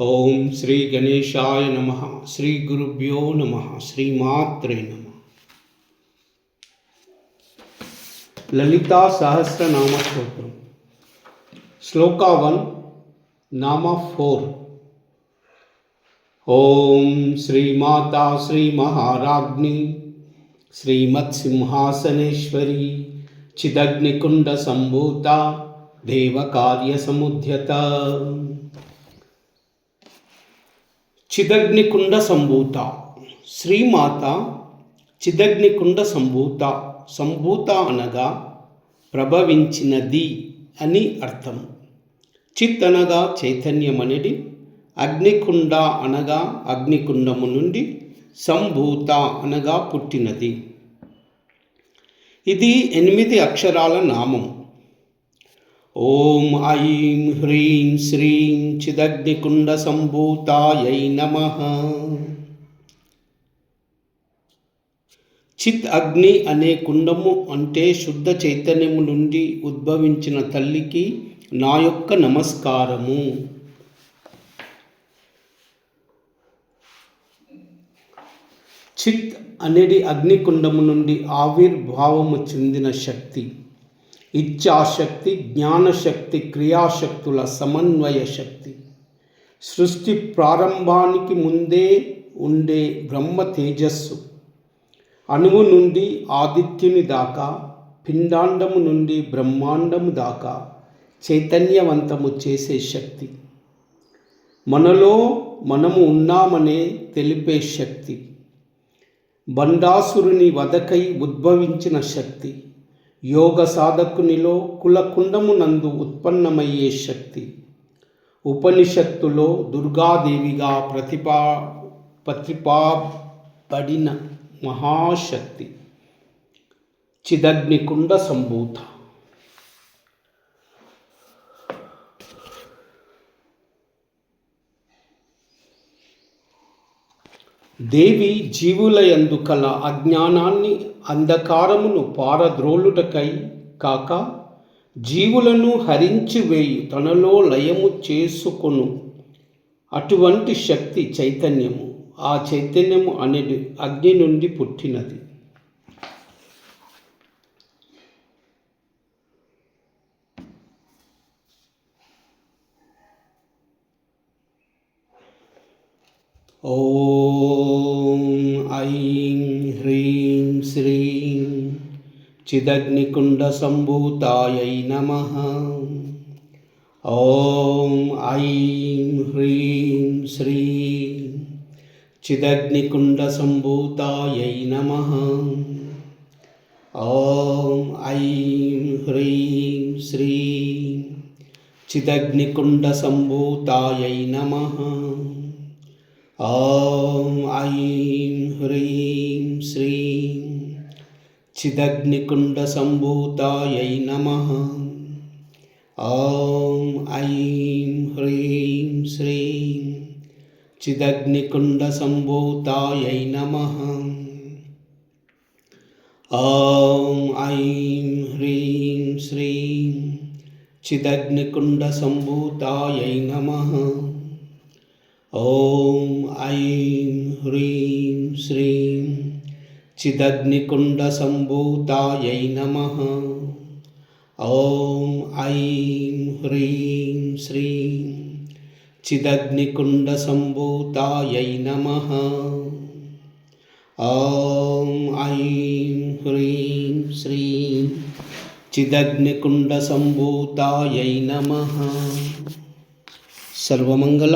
ఓం శ్రీ గణేశాయ నమః. శ్రీ గురుభ్యో నమః. శ్రీమాత్రే నమః. లలితా సహస్రనామ స్తోత్రం. శ్లోక 1, నామ 4. ఓం శ్రీమాతా శ్రీ మహారాజ్ఞి శ్రీమత్సింహాసనేశ్వరి చిదగ్నికుండ సంభూత దేవకార్య సముద్యత. చిదగ్నికుండ సంభూత. శ్రీమాత చిదగ్నికుండ సంభూత. సంభూత అనగా ప్రభవించినది అని అర్థం. చిత్ అనగా చైతన్యమనిది. అగ్నికుండ అనగా అగ్నికుండము నుండి. సంభూత అనగా పుట్టినది. ఇది 8 అక్షరాల నామం. ఓం ఐం హ్రీం శ్రీం చిదగ్నికుండ సంభూతాయై నమః. చిత్ అగ్ని అనే కుండము అంటే శుద్ధ చైతన్యము నుండి ఉద్భవించిన తల్లికి నా యొక్క నమస్కారము. చిత్ అనేది అగ్నికుండము నుండి ఆవిర్భావము చెందిన శక్తి. ఇచ్ఛాశక్తి, జ్ఞానశక్తి, క్రియాశక్తుల సమన్వయ శక్తి. సృష్టి ప్రారంభానికి ముందే ఉండే బ్రహ్మ తేజస్సు. అణువు నుండి ఆదిత్యుని దాకా, పిండాండము నుండి బ్రహ్మాండము దాకా చైతన్యవంతము చేసే శక్తి. మనలో మనము ఉన్నామనే తెలిపే శక్తి. బండాసురుని వధకై ఉద్భవించిన శక్తి. యోగ సాధకునిలో కులకుండమునందు ఉత్పన్నమయ్యే శక్తి. ఉపనిషత్తులో దుర్గాదేవిగా ప్రతిపాబడిన మహాశక్తి. చిదగ్నికుండ సంభూత. దేవి జీవులయందు కల అజ్ఞానాన్ని, అంధకారమును పారద్రోలుటకై కాక జీవులను హరించివేయి తనలో లయము చేసుకొను అటువంటి శక్తి చైతన్యము. ఆ చైతన్యము అనేది అగ్ని నుండి పుట్టినది. ఓం ఐం హ్రీం శ్రీం చిదగ్నికుండ సంభూతాయై నమః. ఓం ఐం హ్రీం శ్రీం చిదగ్నికుండ సంభూతాయై నమః. ఓం ఐం హ్రీం శ్రీం చిదగ్నికుండ సంభూతాయై నమః. ఓం ఐం హ్రీం శ్రీం చిదగ్నికుండ సంభూతాయై నమః. ఓం ఐం హ్రీం శ్రీం చిదగ్నికుండ సంభూతాయై నమః. ఓం ఐం హ్రీం శ్రీం చిదగ్నికుండ సంభూతాయై నమః. ఓం ఐం హ్రీం శ్రీం చిదగ్నికుండ సంభూతాయై నమః. ఓం ఐం హ్రీం శ్రీం చిదగ్నికుండ సంభూతాయై నమః. ఓం ఐం హ్రీం శ్రీం చిదగ్నికుండ సంభూతాయై నమః. సర్వమంగళ.